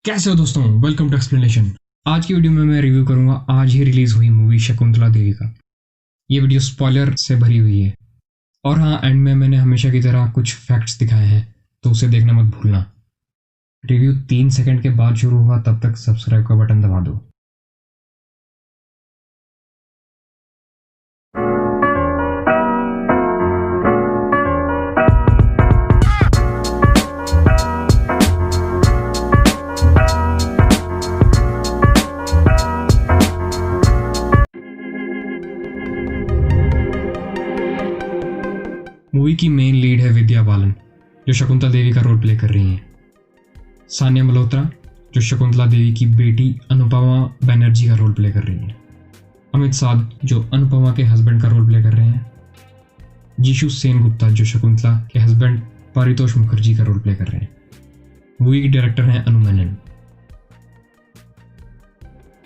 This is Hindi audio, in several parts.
कैसे हो दोस्तों, वेलकम टू एक्सप्लेनेशन। आज की वीडियो में मैं रिव्यू करूंगा आज ही रिलीज हुई मूवी शकुंतला देवी का। ये वीडियो स्पॉइलर से भरी हुई है और हाँ, एंड में मैंने हमेशा की तरह कुछ फैक्ट्स दिखाए हैं, तो उसे देखना मत भूलना। रिव्यू 3 सेकंड के बाद शुरू हुआ, तब तक सब्सक्राइब का बटन दबा दो। मूवी की मेन लीड है विद्या बालन, जो शकुंतला देवी का रोल प्ले कर रही हैं। सानिया मल्होत्रा, जो शकुंतला देवी की बेटी अनुपमा बनर्जी का रोल प्ले कर रही हैं। अमित साध, जो अनुपमा के हस्बैंड का रोल प्ले कर रहे हैं। जीशु सेनगुप्ता, जो शकुंतला के हस्बैंड पारितोष मुखर्जी का रोल प्ले कर रहे हैं। मूवी की डायरेक्टर हैं अनु मेनन।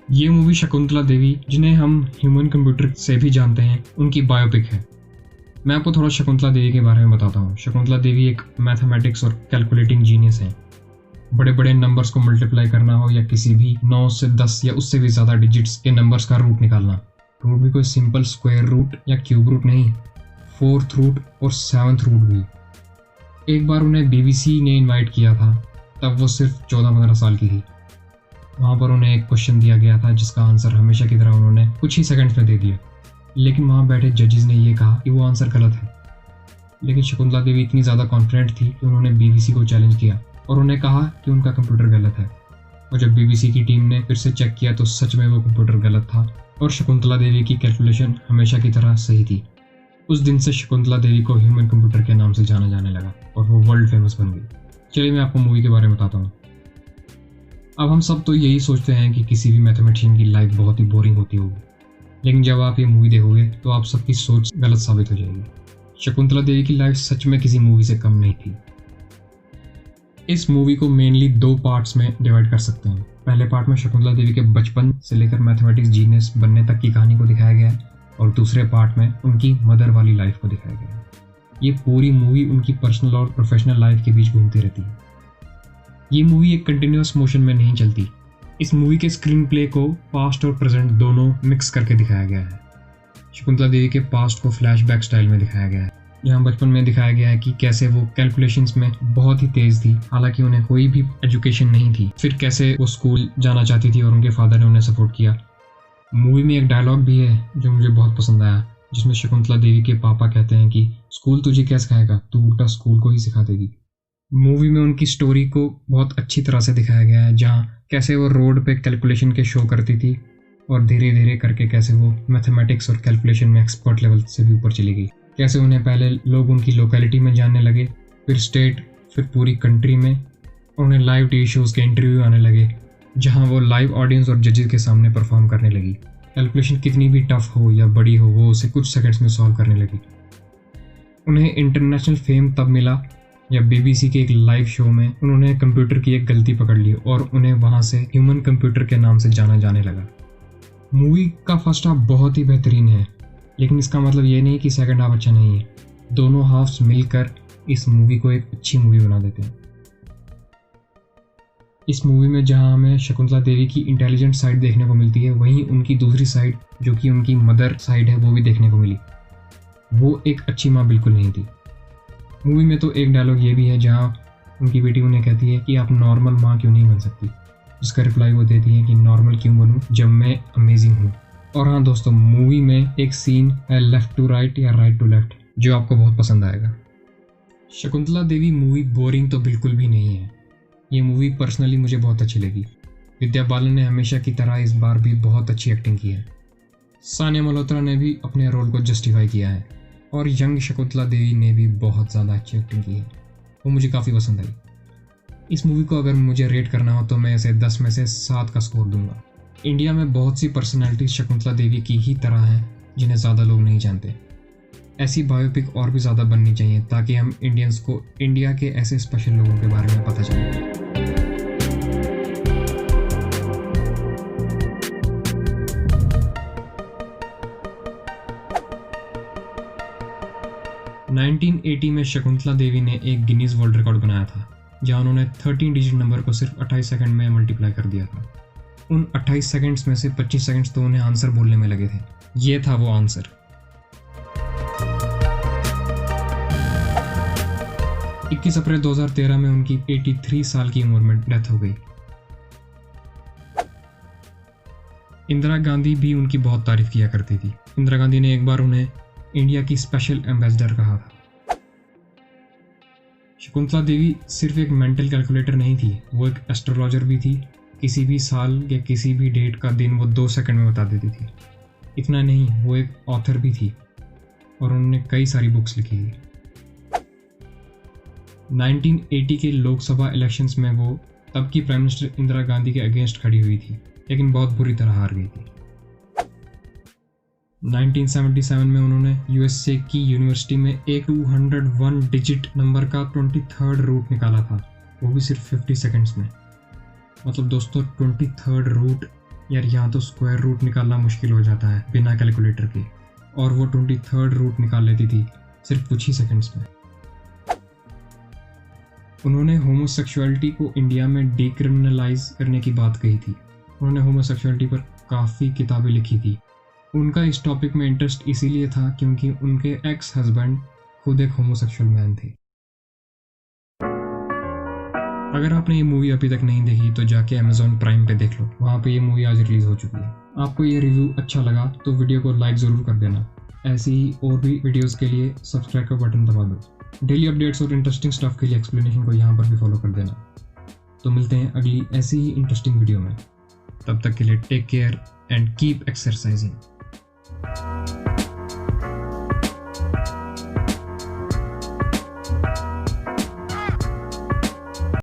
ये मूवी शकुंतला देवी, जिन्हें हम ह्यूमन कंप्यूटर से भी जानते हैं, उनकी बायोपिक है। मैं आपको थोड़ा शकुंतला देवी के बारे में बताता हूँ। शकुंतला देवी एक मैथमेटिक्स और कैलकुलेटिंग जीनियस हैं। बड़े बड़े नंबर्स को मल्टीप्लाई करना हो या किसी भी 9 से 10 या उससे भी ज़्यादा डिजिट्स के नंबर्स का रूट निकालना, रूट भी कोई सिंपल स्क्वायर रूट या क्यूब रूट नहीं, 4th रूट और 7th रूट भी। एक बार उन्हें BBC ने इन्वाइट किया था, तब वो सिर्फ 14-15 साल की थी। वहाँ पर उन्हें एक क्वेश्चन दिया गया था जिसका आंसर हमेशा की तरह उन्होंने कुछ ही सेकंड्स में दे दिया, लेकिन वहाँ बैठे जजेस ने ये कहा कि वो आंसर गलत है। लेकिन शकुंतला देवी इतनी ज़्यादा कॉन्फिडेंट थी कि उन्होंने BBC को चैलेंज किया और उन्हें कहा कि उनका कंप्यूटर गलत है। और जब BBC की टीम ने फिर से चेक किया तो सच में वो कंप्यूटर गलत था और शकुंतला देवी की कैलकुलेशन हमेशा की तरह सही थी। उस दिन से शकुंतला देवी को ह्यूमन कंप्यूटर के नाम से जाना जाने लगा और वो वर्ल्ड फेमस बन गई। चलिए मैं आपको मूवी के बारे में बताता हूँ। अब हम सब तो यही सोचते हैं कि किसी भी मैथमेटिशियन की लाइफ बहुत ही बोरिंग होती होगी, लेकिन जब आप ये मूवी देखोगे तो आप सबकी सोच गलत साबित हो जाएगी। शकुंतला देवी की लाइफ सच में किसी मूवी से कम नहीं थी। इस मूवी को मेनली 2 पार्ट्स में डिवाइड कर सकते हैं। पहले पार्ट में शकुंतला देवी के बचपन से लेकर मैथमेटिक्स जीनियस बनने तक की कहानी को दिखाया गया है और दूसरे पार्ट में उनकी मदर वाली लाइफ को दिखाया गया है। ये पूरी मूवी उनकी पर्सनल और प्रोफेशनल लाइफ के बीच घूमती रहती है। ये मूवी एक कंटिन्यूअस मोशन में नहीं चलती। इस मूवी के स्क्रीन प्ले को पास्ट और प्रेजेंट दोनों मिक्स करके दिखाया गया है। शकुंतला देवी के पास्ट को फ्लैशबैक स्टाइल में दिखाया गया है। यहाँ बचपन में दिखाया गया है कि कैसे वो कैलकुलेशंस में बहुत ही तेज थी, हालांकि उन्हें कोई भी एजुकेशन नहीं थी। फिर कैसे वो स्कूल जाना चाहती थी और उनके फादर ने उन्हें सपोर्ट किया। मूवी में एक डायलॉग भी है जो मुझे बहुत पसंद आया, जिसमें शकुंतला देवी के पापा कहते हैं कि स्कूल तुझे क्या सिखाएगा, तू उल्टा स्कूल को ही सिखा देगी। मूवी में उनकी स्टोरी को बहुत अच्छी तरह से दिखाया गया है, जहाँ कैसे वो रोड पे कैलकुलेशन के शो करती थी और धीरे धीरे करके कैसे वो मैथमेटिक्स और कैलकुलेशन में एक्सपर्ट लेवल से भी ऊपर चली गई। कैसे उन्हें पहले लोग उनकी लोकेलिटी में जानने लगे, फिर स्टेट, फिर पूरी कंट्री में, और उन्हें लाइव TV शोज़ के इंटरव्यू आने लगे जहाँ वो लाइव ऑडियंस और जजेस के सामने परफॉर्म करने लगी। कैलकुलेशन कितनी भी टफ हो या बड़ी हो, वो उसे कुछ सेकंड्स में सॉल्व करने लगी। उन्हें इंटरनेशनल फेम तब मिला जब BBC के एक लाइव शो में उन्होंने कंप्यूटर की एक गलती पकड़ ली और उन्हें वहाँ से ह्यूमन कंप्यूटर के नाम से जाना जाने लगा। मूवी का फर्स्ट हाफ बहुत ही बेहतरीन है, लेकिन इसका मतलब ये नहीं कि सेकंड हाफ अच्छा नहीं है। दोनों हाफ्स मिलकर इस मूवी को एक अच्छी मूवी बना देते हैं। इस मूवी में जहाँ हमें शकुंतला देवी की इंटेलिजेंट साइड देखने को मिलती है, वहीं उनकी दूसरी साइड जो कि उनकी मदर साइड है वो भी देखने को मिली। वो एक अच्छी माँ बिल्कुल नहीं थी। मूवी में तो एक डायलॉग ये भी है जहाँ उनकी बेटी उन्हें कहती है कि आप नॉर्मल माँ क्यों नहीं बन सकती, जिसका रिप्लाई वो देती है कि नॉर्मल क्यों बनूं जब मैं अमेजिंग हूँ। और हाँ दोस्तों, मूवी में एक सीन है लेफ्ट टू राइट या राइट टू लेफ्ट जो आपको बहुत पसंद आएगा। शकुंतला देवी मूवी बोरिंग तो बिल्कुल भी नहीं है। ये मूवी पर्सनली मुझे बहुत अच्छी लगी। विद्या बालन ने हमेशा की तरह इस बार भी बहुत अच्छी एक्टिंग की है। सानिया मल्होत्रा ने भी अपने रोल को जस्टिफाई किया है और यंग शकुंतला देवी ने भी बहुत ज़्यादा अच्छी एक्टिंग की है। वो मुझे काफ़ी पसंद आई। इस मूवी को अगर मुझे रेट करना हो तो मैं इसे 10 में से 7 का स्कोर दूंगा। इंडिया में बहुत सी पर्सनैलिटी शकुंतला देवी की ही तरह हैं जिन्हें ज़्यादा लोग नहीं जानते। ऐसी बायोपिक और भी ज़्यादा बननी चाहिए ताकि हम इंडियंस को इंडिया के ऐसे स्पेशल लोगों के बारे में पता चले। 1980 में शकुंतला देवी ने एक गिनीज वर्ल्ड रिकॉर्ड बनाया था। जहाँ उन्होंने 13 डिजिट नंबर को सिर्फ 28 सेकंड में मल्टीप्लाई कर दिया था। उन 28 सेकंड्स में से 25 सेकंड्स तो उन्हें आंसर बोलने में लगे थे। ये था वो आंसर। अप्रैल 2013 में उनकी 83 साल की उम्र में डेथ हो गई। इंदिरा गांधी भी उनकी बहुत तारीफ किया करती थी। इंदिरा गांधी ने एक बार उन्हें इंडिया की स्पेशल एम्बेसडर कहा था। शकुंतला देवी सिर्फ एक मेंटल कैलकुलेटर नहीं थी, वो एक एस्ट्रोलॉजर भी थी। किसी भी साल या किसी भी डेट का दिन वो 2 सेकंड में बता देती थी। इतना नहीं, वो एक ऑथर भी थी और उन्होंने कई सारी बुक्स लिखी थी। 1980 के लोकसभा इलेक्शंस में वो तब की प्राइम मिनिस्टर इंदिरा गांधी के अगेंस्ट खड़ी हुई थी, लेकिन बहुत बुरी तरह हार गई थी। 1977 में उन्होंने यूएसए की यूनिवर्सिटी में एक 201 डिजिट नंबर का 23rd रूट निकाला था, वो भी सिर्फ 50 सेकंड्स में। मतलब दोस्तों 23rd रूट, यार यहाँ तो स्क्वायर रूट निकालना मुश्किल हो जाता है बिना कैलकुलेटर के, और वो 23rd रूट निकाल लेती थी सिर्फ कुछ ही सेकंड्स में। उन्होंने होमोसेक्सुअलिटी को इंडिया में डिक्रिमिनलाइज करने की बात कही थी। उन्होंने होमोसेक्सुअलिटी पर काफ़ी किताबें लिखी थी। उनका इस टॉपिक में इंटरेस्ट इसीलिए था क्योंकि उनके एक्स हस्बैंड खुद एक होमोसेक्सुअल मैन थे। अगर आपने ये मूवी अभी तक नहीं देखी तो जाके Amazon प्राइम पे देख लो, वहाँ पे ये मूवी आज रिलीज हो चुकी है। आपको ये रिव्यू अच्छा लगा तो वीडियो को लाइक ज़रूर कर देना। ऐसी ही और भी वीडियोज़ के लिए सब्सक्राइब का बटन दबा दो। डेली अपडेट्स और इंटरेस्टिंग स्टफ के लिए एक्सप्लेनेशन को यहाँ पर भी फॉलो कर देना। तो मिलते हैं अगली ऐसी ही इंटरेस्टिंग वीडियो में। तब तक के लिए take care and keep exercising.